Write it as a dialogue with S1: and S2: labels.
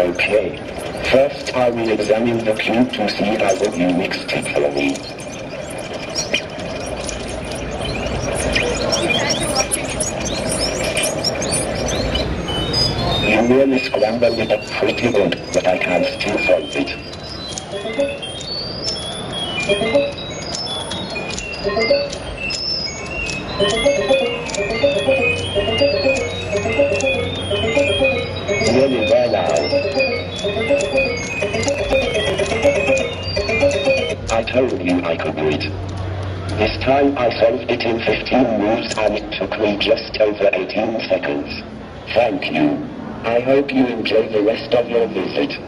S1: Okay. First I will examine the cube to see how good you mixed it for me. You really scrambled it up pretty good, but I can still solve it. Nearly there now. I told you I could do it. This time I solved it in 15 moves and it took me just over 18 seconds. Thank you. I hope you enjoy the rest of your visit.